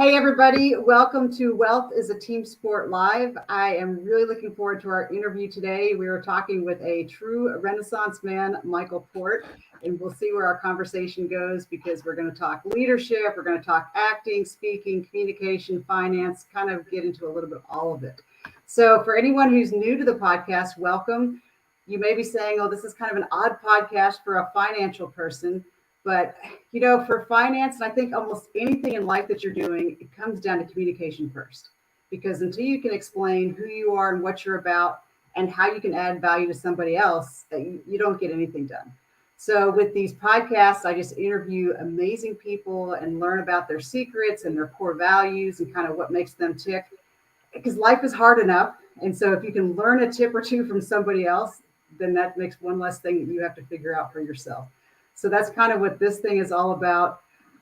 Hey, everybody. Welcome to Wealth is a Team Sport Live. I am really looking forward to our interview today. We are talking with a true Renaissance man, Michael Port, and we'll see where our conversation goes because we're going to talk leadership, we're going to talk acting, speaking, communication, finance, kind of get into a little bit of all of it. So for anyone who's new to the podcast, welcome. You may be saying, oh, this is kind of an odd podcast for a financial person. But, for finance, and I think almost anything in life that you're doing, it comes down to communication first. Because until you can explain who you are and what you're about and how you can add value to somebody else, you don't get anything done. So with these podcasts, I just interview amazing people and learn about their secrets and their core values and kind of what makes them tick. Because life is hard enough. And so if you can learn a tip or two from somebody else, then that makes one less thing that you have to figure out for yourself. So that's kind of what this thing is all about.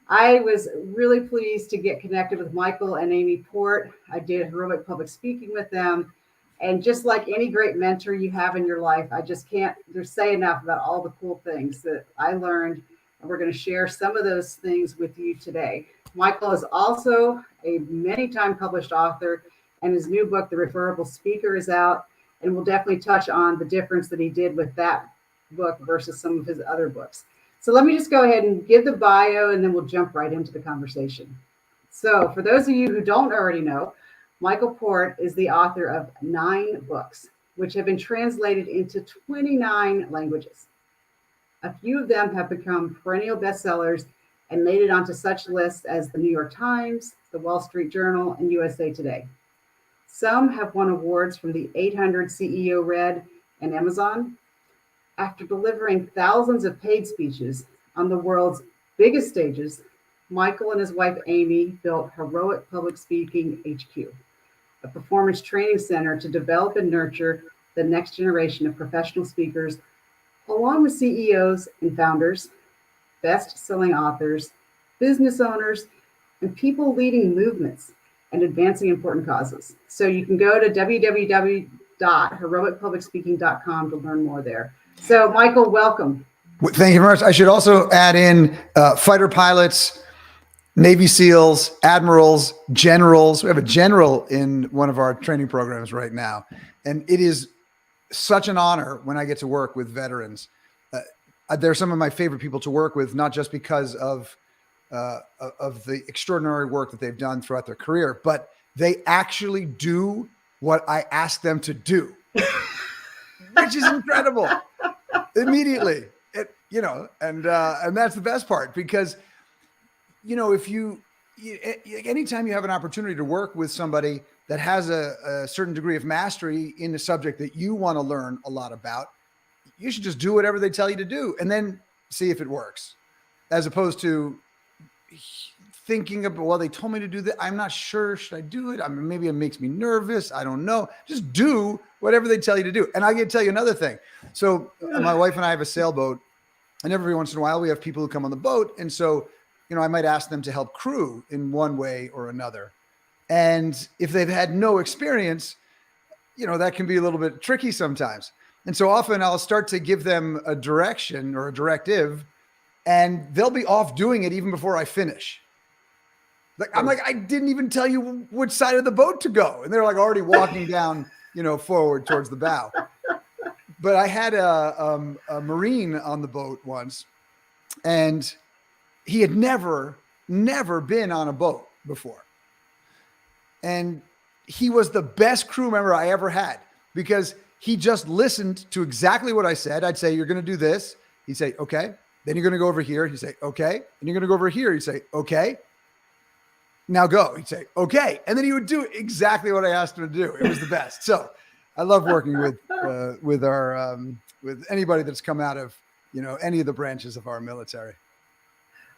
I was really pleased to get connected with Michael and Amy Port. I did heroic public speaking with them. And just like any great mentor you have in your life, I just can't say enough about all the cool things that I learned. And we're going to share some of those things with you today. Michael is also a many-time published author, and his new book, The Referable Speaker, is out. And we'll definitely touch on the difference that he did with that book versus some of his other books. So let me just go ahead and give the bio, and then we'll jump right into the conversation. So for those of you who don't already know, Michael Port is the author of 9 books, which have been translated into 29 languages. A few of them have become perennial bestsellers and made it onto such lists as the New York Times, the Wall Street Journal, and USA Today. Some have won awards from the 800 CEO Read and Amazon. After delivering thousands of paid speeches on the world's biggest stages, Michael and his wife Amy built Heroic Public Speaking HQ, a performance training center to develop and nurture the next generation of professional speakers, along with CEOs and founders, best-selling authors, business owners, and people leading movements and advancing important causes. So you can go to www.heroicpublicspeaking.com to learn more there. So, Michael, welcome. Thank you very much. I should also add in fighter pilots, Navy SEALs, admirals, generals. We have a general in one of our training programs right now. And it is such an honor when I get to work with veterans. They're some of my favorite people to work with, not just because of the extraordinary work that they've done throughout their career, but they actually do what I ask them to do, which is incredible. Immediately, and that's the best part because, anytime you have an opportunity to work with somebody that has a certain degree of mastery in the subject that you want to learn a lot about, you should just do whatever they tell you to do and then see if it works, as opposed to thinking about, well, they told me to do that. I'm not sure. Should I do it? Maybe it makes me nervous. I don't know. Just do whatever they tell you to do. And I can tell you another thing. So my wife and I have a sailboat, and every once in a while we have people who come on the boat. And so, I might ask them to help crew in one way or another. And if they've had no experience, that can be a little bit tricky sometimes. And so often I'll start to give them a direction or a directive, and they'll be off doing it even before I finish. I'm like, I didn't even tell you which side of the boat to go. And they're like already walking down, forward towards the bow. But I had a Marine on the boat once, and he had never been on a boat before. And he was the best crew member I ever had because he just listened to exactly what I said. I'd say, you're going to do this. He'd say, okay. Then you're going to go over here. He'd say, okay. And you're going to go over here. He'd say, okay. Now go. He'd say, okay. And then he would do exactly what I asked him to do. It was the best. So I love working with anybody that's come out of, any of the branches of our military.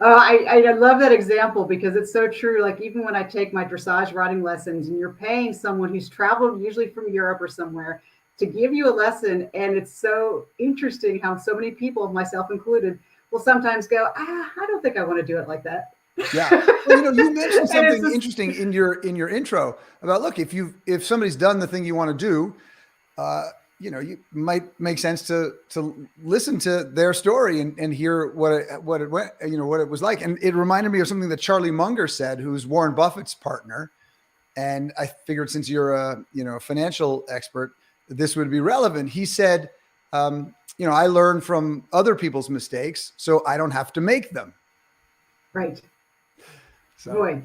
I love that example because it's so true. Like even when I take my dressage riding lessons and you're paying someone who's traveled usually from Europe or somewhere to give you a lesson. And it's so interesting how so many people, myself included, will sometimes go, I don't think I want to do it like that. Yeah. Well, you mentioned something interesting in your intro about, look, if somebody's done the thing you want to do, you might make sense to listen to their story and hear what it went, what it was like. And it reminded me of something that Charlie Munger said, who's Warren Buffett's partner. And I figured, since you're a financial expert, this would be relevant. He said, I learn from other people's mistakes, so I don't have to make them. Right. So. Boy,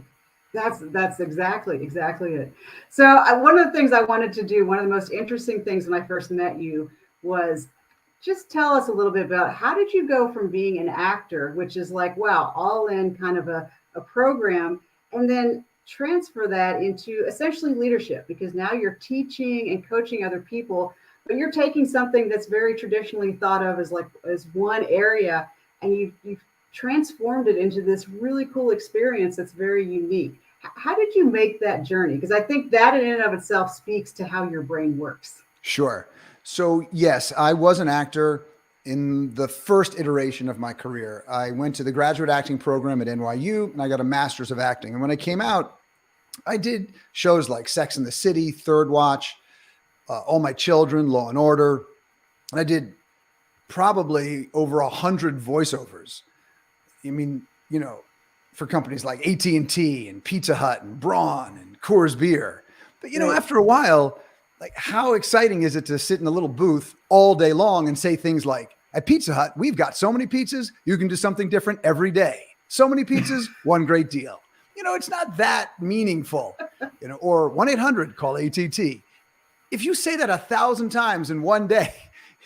that's exactly it. So one of the things I wanted to do, one of the most interesting things when I first met you, was just tell us a little bit about how did you go from being an actor, which is like, wow, all in kind of a program, and then transfer that into essentially leadership, because now you're teaching and coaching other people, but you're taking something that's very traditionally thought of as one area, and you've transformed it into this really cool experience that's very unique. How did you make that journey? Because I think that in and of itself speaks to how your brain works. Sure. So yes, I was an actor in the first iteration of my career. I went to the graduate acting program at NYU, and I got a master's of acting. And when I came out, I did shows like Sex and the City, Third Watch, All My Children, Law and Order. And I did probably over 100 voiceovers. I mean, for companies like AT&T and Pizza Hut and Braun and Coors Beer. But, after a while, like, how exciting is it to sit in a little booth all day long and say things like, at Pizza Hut, we've got so many pizzas, you can do something different every day. So many pizzas, one great deal. It's not that meaningful, or 1-800, call ATT. If you say that 1,000 times in one day,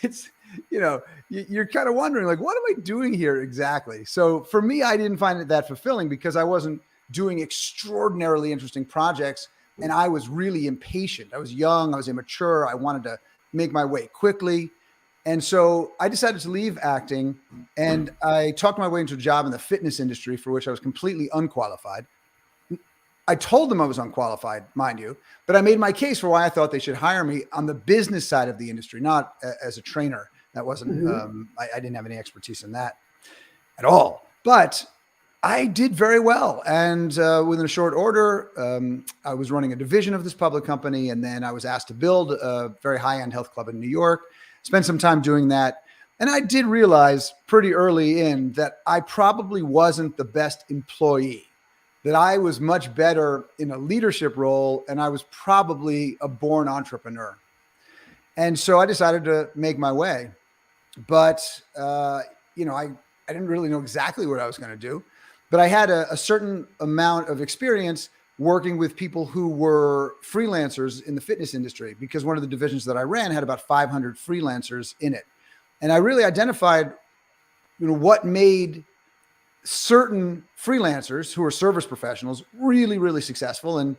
it's, you're kind of wondering, like, what am I doing here exactly? So for me, I didn't find it that fulfilling because I wasn't doing extraordinarily interesting projects, and I was really impatient. I was young, I was immature, I wanted to make my way quickly. And so I decided to leave acting, and I talked my way into a job in the fitness industry for which I was completely unqualified. I told them I was unqualified, mind you, but I made my case for why I thought they should hire me on the business side of the industry, not as a trainer. That wasn't, I didn't have any expertise in that at all, but I did very well. And within a short order, I was running a division of this public company. And then I was asked to build a very high-end health club in New York, spent some time doing that. And I did realize pretty early in that I probably wasn't the best employee, that I was much better in a leadership role, and I was probably a born entrepreneur. And so I decided to make my way. But, I didn't really know exactly what I was going to do, but I had a certain amount of experience working with people who were freelancers in the fitness industry, because one of the divisions that I ran had about 500 freelancers in it. And I really identified, what made certain freelancers who are service professionals really, really successful, and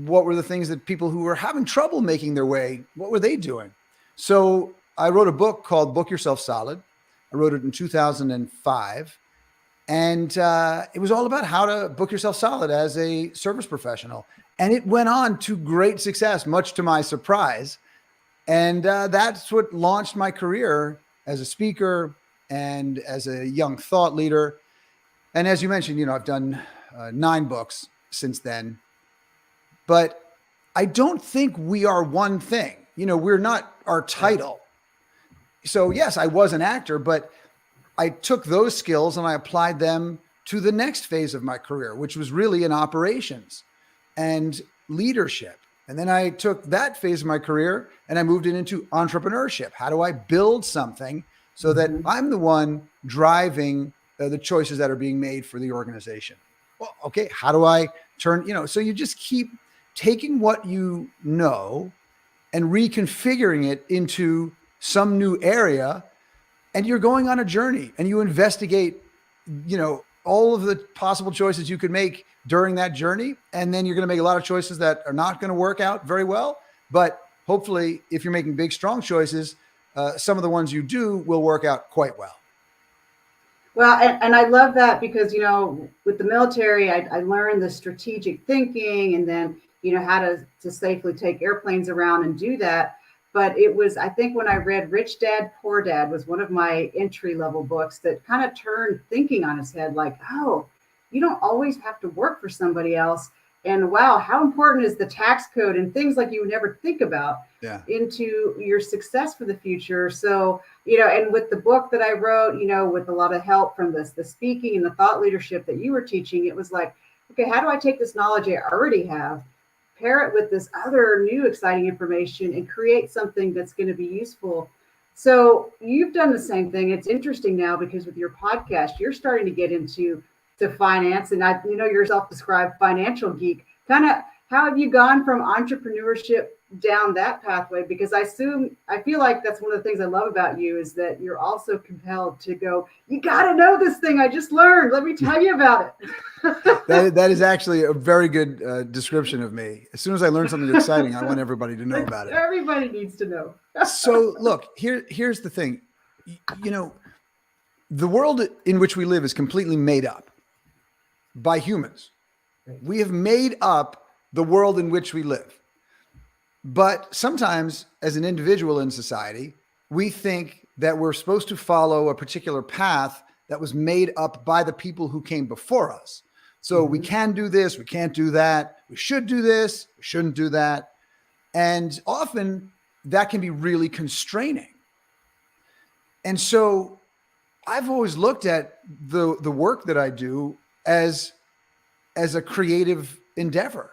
what were the things that people who were having trouble making their way, what were they doing? So I wrote a book called Book Yourself Solid. I wrote it in 2005. And it was all about how to book yourself solid as a service professional. And it went on to great success, much to my surprise. And that's what launched my career as a speaker and as a young thought leader. And as you mentioned, I've done 9 books since then. But I don't think we are one thing. We're not our title. So yes, I was an actor, but I took those skills and I applied them to the next phase of my career, which was really in operations and leadership. And then I took that phase of my career and I moved it into entrepreneurship. How do I build something so that I'm the one driving the choices that are being made for the organization? Well, okay, how do I turn, so you just keep taking what you know and reconfiguring it into some new area. And you're going on a journey and you investigate, all of the possible choices you could make during that journey. And then you're going to make a lot of choices that are not going to work out very well. But hopefully, if you're making big, strong choices, some of the ones you do will work out quite well. Well, and I love that because, with the military, I learned the strategic thinking and then, how to safely take airplanes around and do that. But it was, I think when I read Rich Dad, Poor Dad was one of my entry level books that kind of turned thinking on its head, like, oh, you don't always have to work for somebody else. And wow, how important is the tax code and things like you would never think about Yeah. into your success for the future. So, and with the book that I wrote, with a lot of help from the speaking and the thought leadership that you were teaching, it was like, okay, how do I take this knowledge I already have, pair it with this other new exciting information, and create something that's going to be useful? So you've done the same thing. It's interesting now because with your podcast, you're starting to get into finance, and you're self-described financial geek. Kind of, how have you gone from entrepreneurship down that pathway? Because I feel like that's one of the things I love about you is that you're also compelled to go, you got to know this thing I just learned. Let me tell you about it. That is actually a very good description of me. As soon as I learn something exciting, I want everybody to know about it. Everybody needs to know. So look, here's the thing. The world in which we live is completely made up by humans. We have made up the world in which we live. But sometimes as an individual in society, we think that we're supposed to follow a particular path that was made up by the people who came before us. So we can do this, we can't do that. We should do this, we shouldn't do that. And often that can be really constraining. And so I've always looked at the work that I do as a creative endeavor.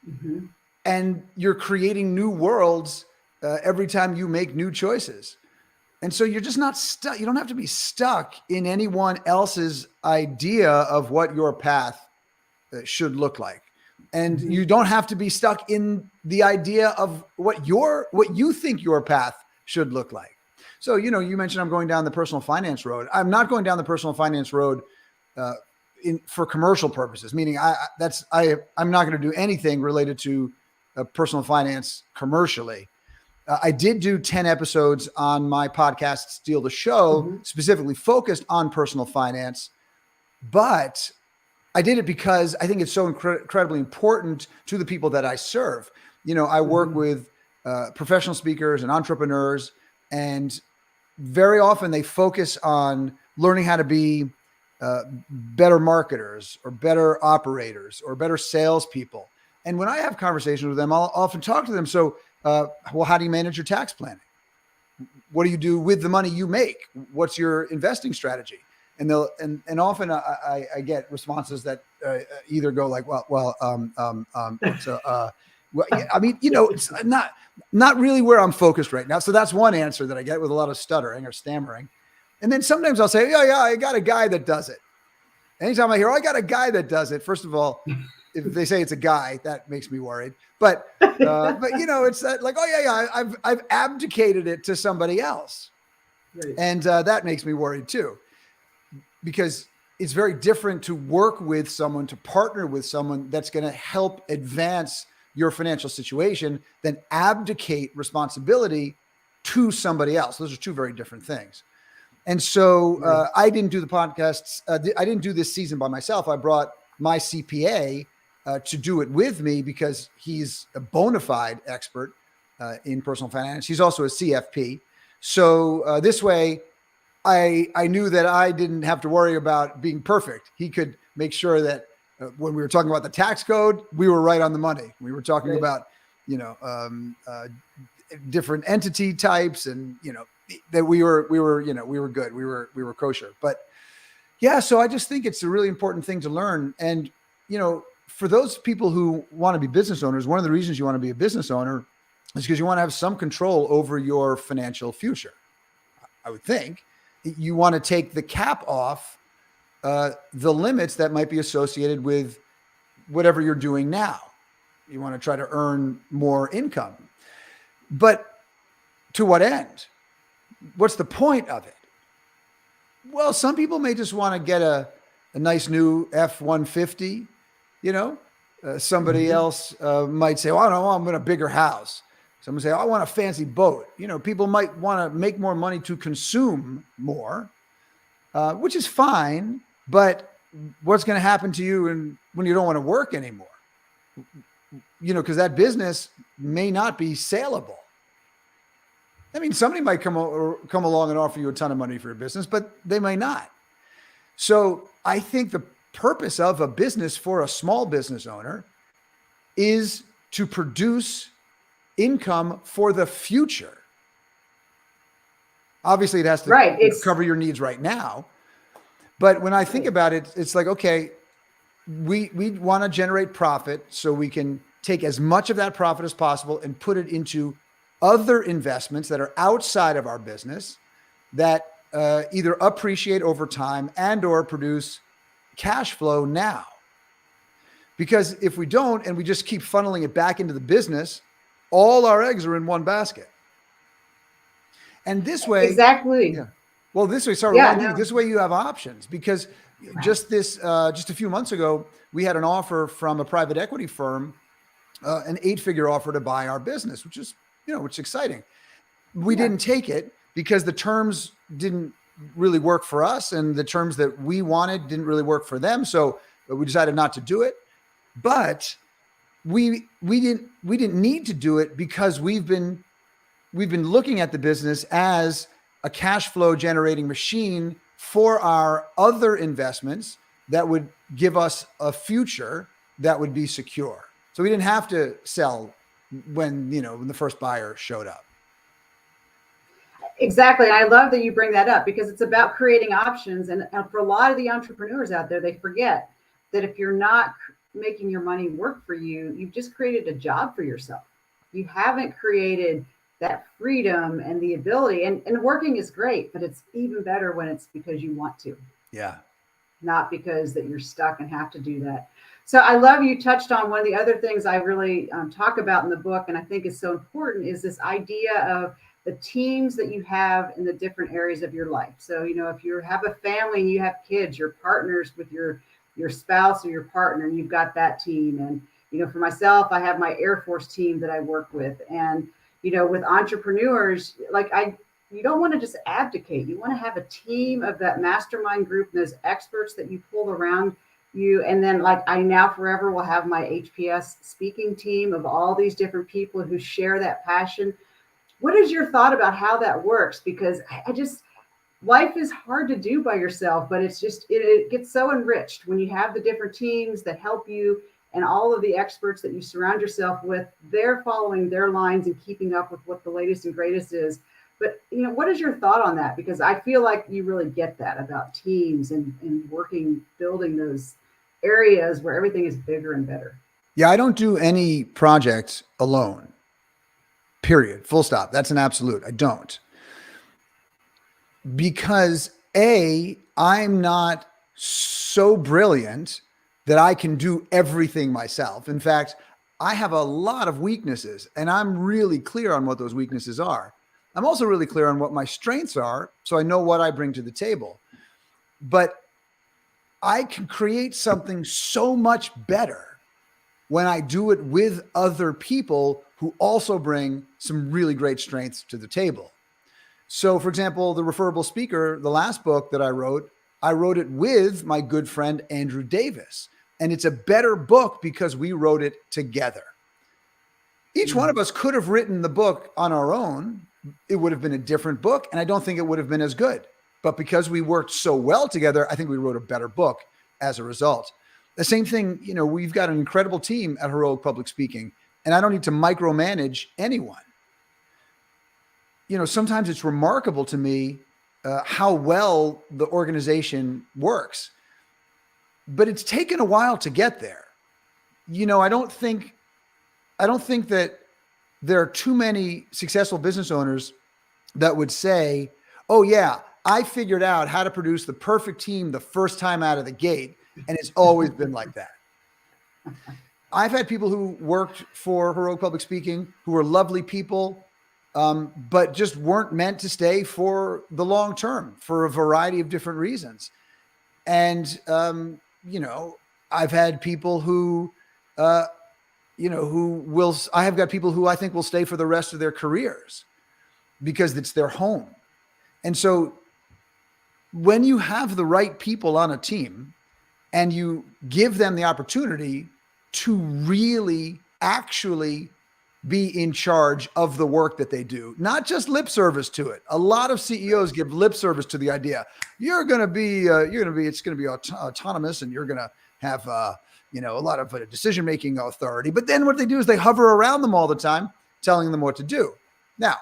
Mm-hmm. And you're creating new worlds every time you make new choices. And so you're just not stuck. You don't have to be stuck in anyone else's idea of what your path should look like. And mm-hmm. you don't have to be stuck in the idea of what you think your path should look like. So, you mentioned I'm going down the personal finance road. I'm not going down the personal finance road for commercial purposes, meaning I'm not going to do anything related to personal finance commercially. I did do 10 episodes on my podcast, Steal the Show, mm-hmm. specifically focused on personal finance, but I did it because I think it's so incredibly important to the people that I serve. I work mm-hmm. with professional speakers and entrepreneurs, and very often they focus on learning how to be better marketers or better operators or better salespeople. And when I have conversations with them, I'll often talk to them. So, well, how do you manage your tax planning? What do you do with the money you make? What's your investing strategy? And often I get responses that either go like, it's not really where I'm focused right now. So that's one answer that I get with a lot of stuttering or stammering. And then sometimes I'll say, yeah, I got a guy that does it. Anytime I hear, I got a guy that does it. First of all, if they say it's a guy, that makes me worried. But it's like, I've abdicated it to somebody else. Right. And that makes me worried too, because it's very different to work with someone, to partner with someone that's going to help advance your financial situation than abdicate responsibility to somebody else. Those are two very different things. And so I didn't do the podcasts. I didn't do this season by myself. I brought my CPA to do it with me because he's a bona fide expert in personal finance. He's also a CFP. So this way, I knew that I didn't have to worry about being perfect. He could make sure that when we were talking about the tax code, we were right on the money. We were talking about, different entity types, and that we were good. We were kosher. But yeah, so I just think it's a really important thing to learn. And for those people who want to be business owners, one of the reasons you want to be a business owner is because you want to have some control over your financial future. I would think you want to take the cap off the limits that might be associated with whatever you're doing now. You want to try to earn more income. But to what end? What's the point of it? Well, some people may just want to get a nice new F-150, somebody mm-hmm. else might say, well, I don't know, I'm in a bigger house. Someone say, I want a fancy boat. People might want to make more money to consume more, which is fine. But what's going to happen to you when you don't want to work anymore? Because that business may not be saleable. I mean, somebody might come along and offer you a ton of money for your business, but they may not. So I think the purpose of a business for a small business owner is to produce income for the future. Obviously, it has to cover your needs right now. But when I think about it, it's like, okay, we want to generate profit so we can take as much of that profit as possible and put it into other investments that are outside of our business that either appreciate over time and or produce cash flow now. Because if we don't, and we just keep funneling it back into the business, all our eggs are in one basket. And this way, exactly. Yeah. Well, this way, this way you have options, because just a few months ago, we had an offer from a private equity firm, an 8-figure offer to buy our business, which is, which is exciting. We didn't take it because the terms didn't really work for us, and the terms that we wanted didn't really work for them. So we decided not to do it. But we didn't need to do it because we've been looking at the business as a cash flow generating machine for our other investments that would give us a future that would be secure. So we didn't have to sell when the first buyer showed up. Exactly. And I love that you bring that up, because it's about creating options. And for a lot of the entrepreneurs out there, they forget that if you're not making your money work for you, you've just created a job for yourself. You haven't created that freedom and the ability. And working is great, but it's even better when it's because you want to. Yeah. Not because that you're stuck and have to do that. So I love you touched on one of the other things I really talk about in the book, and I think is so important, is this idea of the teams that you have in the different areas of your life. So, if you have a family and you have kids, you're partners with your spouse or your partner, and you've got that team. And, for myself, I have my Air Force team that I work with. And, with entrepreneurs, you don't want to just abdicate. You want to have a team of that mastermind group and those experts that you pull around you. And then I now forever will have my HPS speaking team of all these different people who share that passion. What is your thought about how that works? Because life is hard to do by yourself, but it gets so enriched when you have the different teams that help you, and all of the experts that you surround yourself with, they're following their lines and keeping up with what the latest and greatest is. But, what is your thought on that? Because I feel like you really get that about teams and working, building those areas where everything is bigger and better. Yeah, I don't do any project alone. Period. Full stop. That's an absolute. I don't. Because I'm not so brilliant that I can do everything myself. In fact, I have a lot of weaknesses, and I'm really clear on what those weaknesses are. I'm also really clear on what my strengths are, so I know what I bring to the table. But I can create something so much better when I do it with other people who also bring some really great strengths to the table. So, for example, The Referable Speaker, the last book that I wrote it with my good friend, Andrew Davis. And it's a better book because we wrote it together. Each one of us could have written the book on our own. It would have been a different book, and I don't think it would have been as good. But because we worked so well together, I think we wrote a better book as a result. The same thing, we've got an incredible team at Heroic Public Speaking, and I don't need to micromanage anyone. Sometimes it's remarkable to me how well the organization works, but it's taken a while to get there. I don't think that there are too many successful business owners that would say, oh yeah, I figured out how to produce the perfect team the first time out of the gate, and it's always been like that. I've had people who worked for Heroic Public Speaking who were lovely people, but just weren't meant to stay for the long term for a variety of different reasons. And, I've had people who, I have got people who I think will stay for the rest of their careers because it's their home. And so when you have the right people on a team and you give them the opportunity to really actually be in charge of the work that they do, not just lip service to it. A lot of CEOs give lip service to the idea. It's going to be autonomous, and you're going to have, a lot of decision-making authority. But then what they do is they hover around them all the time, telling them what to do. Now,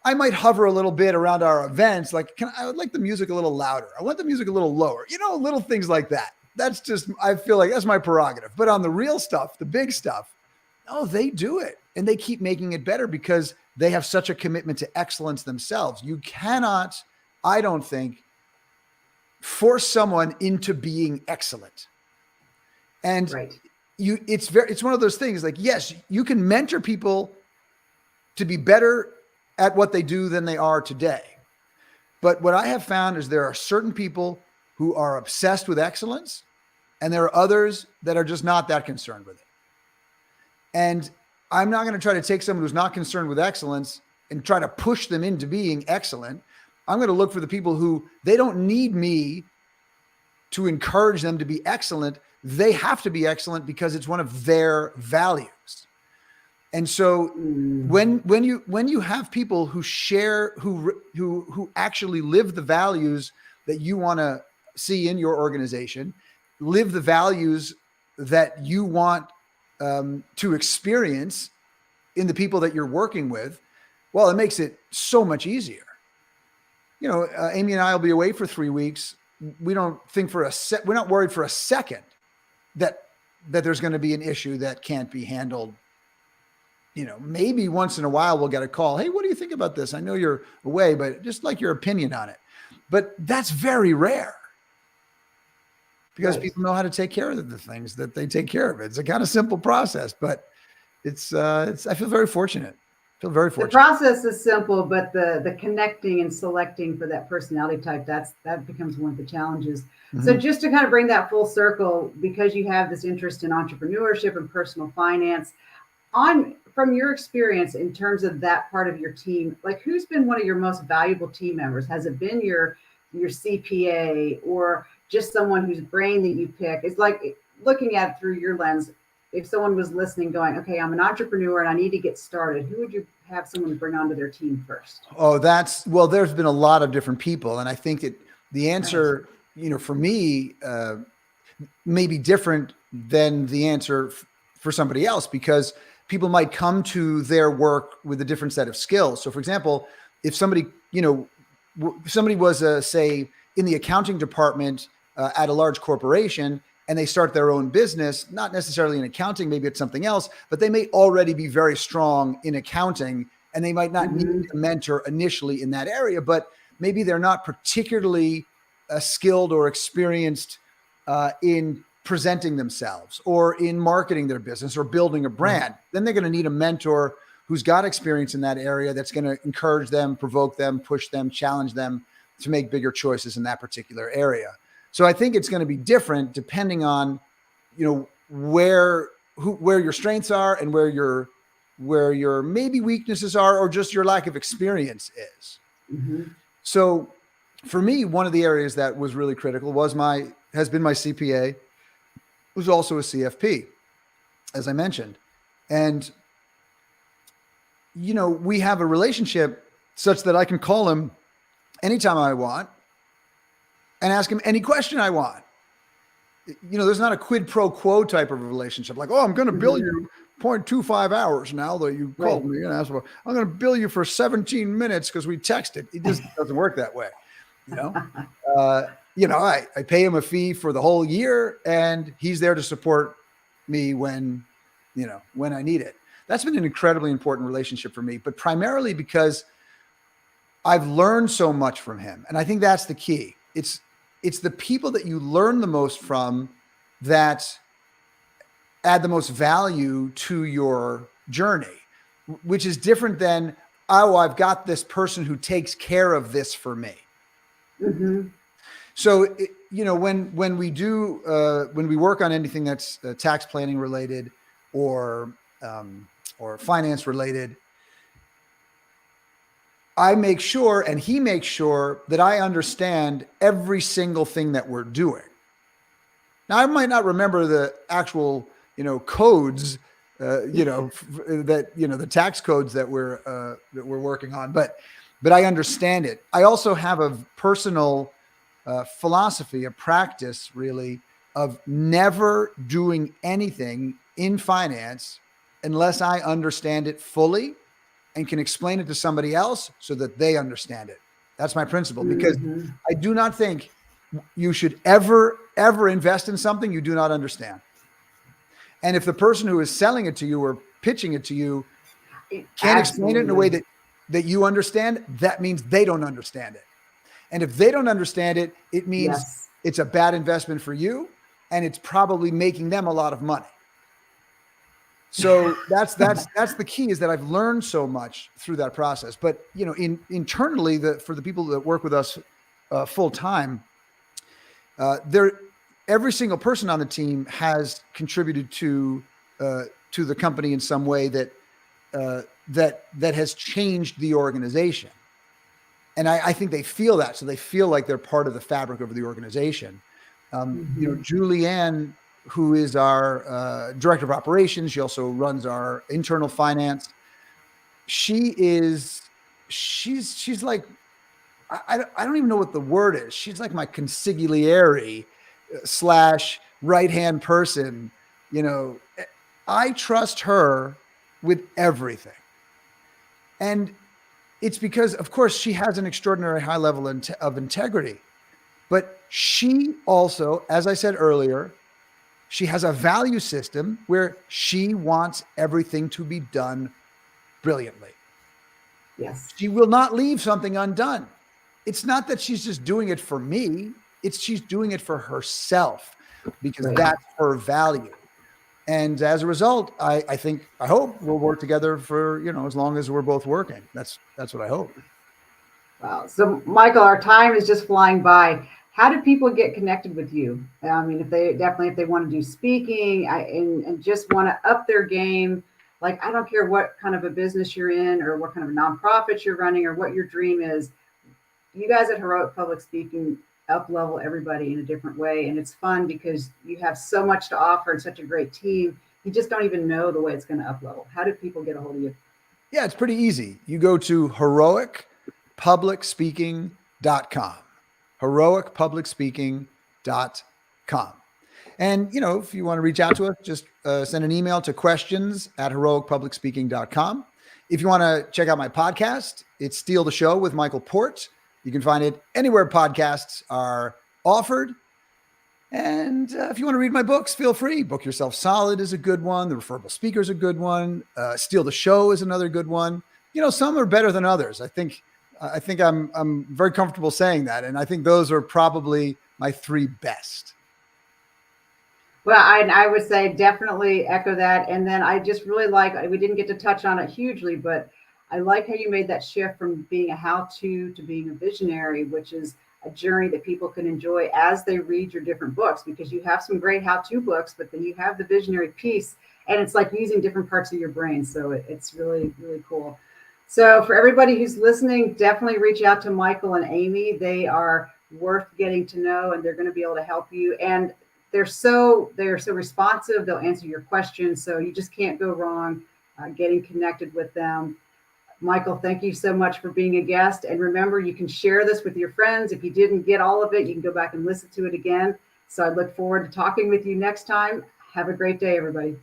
I might hover a little bit around our events. Like, I would like the music a little louder. I want the music a little lower, little things like that. That's just, I feel like that's my prerogative. But on the real stuff, the big stuff, they do it. And they keep making it better because they have such a commitment to excellence themselves. You cannot, I don't think, force someone into being excellent. And it's one of those things like, yes, you can mentor people to be better at what they do than they are today. But what I have found is there are certain people who are obsessed with excellence, and there are others that are just not that concerned with it. And I'm not going to try to take someone who's not concerned with excellence and try to push them into being excellent. I'm going to look for the people who they don't need me to encourage them to be excellent. They have to be excellent because it's one of their values. And so when you have people who share, who actually live the values that you want to see in your organization, live the values that you want to experience in the people that you're working with, well, it makes it so much easier. Amy and I will be away for 3 weeks. We don't think we're not worried for a second that there's going to be an issue that can't be handled. Maybe once in a while we'll get a call. Hey, what do you think about this? I know you're away, but just like your opinion on it. But that's very rare because people know how to take care of the things that they take care of. It's a kind of simple process, but I feel very fortunate. The process is simple, but the connecting and selecting for that personality type, that becomes one of the challenges. So just to kind of bring that full circle, because you have this interest in entrepreneurship and personal finance, from your experience in terms of that part of your team, like who's been one of your most valuable team members? Has it been your CPA or just someone whose brain that you pick? It's like looking at it through your lens. If someone was listening going, okay, I'm an entrepreneur and I need to get started, who would you have someone to bring onto their team first? Oh, there's been a lot of different people. And I think that the answer, for me, may be different than the answer for somebody else, because people might come to their work with a different set of skills. So for example, if somebody was, say, in the accounting department at a large corporation, and they start their own business, not necessarily in accounting, maybe it's something else, but they may already be very strong in accounting, and they might not need a mentor initially in that area, but maybe they're not particularly skilled or experienced in presenting themselves or in marketing their business or building a brand. Then they're going to need a mentor who's got experience in that area that's going to encourage them, provoke them, push them, challenge them to make bigger choices in that particular area. So I think it's going to be different depending on, where your strengths are and where your maybe weaknesses are, or just your lack of experience is. So for me, one of the areas that was really critical has been my CPA, who's also a CFP, as I mentioned. And, we have a relationship such that I can call him anytime I want and ask him any question I want. There's not a quid pro quo type of a relationship. Like, I'm going to bill you 0.25 hours now that you called me and asked for. I'm going to bill you for 17 minutes because we texted. It just doesn't work that way. I pay him a fee for the whole year, and he's there to support me when I need it. That's been an incredibly important relationship for me, but primarily because I've learned so much from him. And I think that's the key. It's the people that you learn the most from that add the most value to your journey, which is different than, I've got this person who takes care of this for me. So, when we work on anything that's tax planning related or finance related, I make sure, and he makes sure, that I understand every single thing that we're doing. Now, I might not remember the actual, codes, the tax codes that we're working on, but I understand it. I also have a personal philosophy, a practice, really, of never doing anything in finance unless I understand it fully and can explain it to somebody else so that they understand it. That's my principle, because I do not think you should ever invest in something you do not understand. And if the person who is selling it to you or pitching it to you can't explain it in a way that you understand, that means they don't understand it. And if they don't understand it, it means it's a bad investment for you, and it's probably making them a lot of money. So that's the key, is that I've learned so much through that process. But internally, for the people that work with us full time, every single person on the team has contributed to the company in some way that has changed the organization. And I think they feel that. So they feel like they're part of the fabric of the organization. Julianne, who is our director of operations, she also runs our internal finance. She's like, I don't even know what the word is. She's like my consigliere / right-hand person. I trust her with everything. And it's because, of course, she has an extraordinary high level of integrity. But she also, as I said earlier, she has a value system where she wants everything to be done brilliantly. Yes. She will not leave something undone. It's not that she's just doing it for me. She's doing it for herself, because that's her value. And as a result, I hope we'll work together for, as long as we're both working. That's what I hope. Wow. So Michael, our time is just flying by. How do people get connected with you? I mean, if they want to do speaking and just want to up their game, like, I don't care what kind of a business you're in or what kind of a nonprofit you're running or what your dream is. You guys at Heroic Public Speaking up level everybody in a different way. And it's fun because you have so much to offer and such a great team. You just don't even know the way it's going to up level. How do people get a hold of you? Yeah, it's pretty easy. You go to heroicpublicspeaking.com. heroicpublicspeaking.com. And, if you want to reach out to us, just send an email to questions@heroicpublicspeaking.com. If you want to check out my podcast, it's Steal the Show with Michael Port. You can find it anywhere podcasts are offered. And if you want to read my books, feel free. Book Yourself Solid is a good one. The Referable Speaker is a good one. Steal the Show is another good one. Some are better than others. I think I'm very comfortable saying that. And I think those are probably my 3 best. Well, I would say definitely echo that. And then I just really we didn't get to touch on it hugely, but I like how you made that shift from being a how-to to being a visionary, which is a journey that people can enjoy as they read your different books, because you have some great how-to books, but then you have the visionary piece, and it's like using different parts of your brain. So it's really, really cool. So for everybody who's listening, definitely reach out to Michael and Amy. They are worth getting to know, and they're going to be able to help you. And they're so responsive. They'll answer your questions. So you just can't go wrong getting connected with them. Michael, thank you so much for being a guest. And remember, you can share this with your friends. If you didn't get all of it, you can go back and listen to it again. So I look forward to talking with you next time. Have a great day, everybody.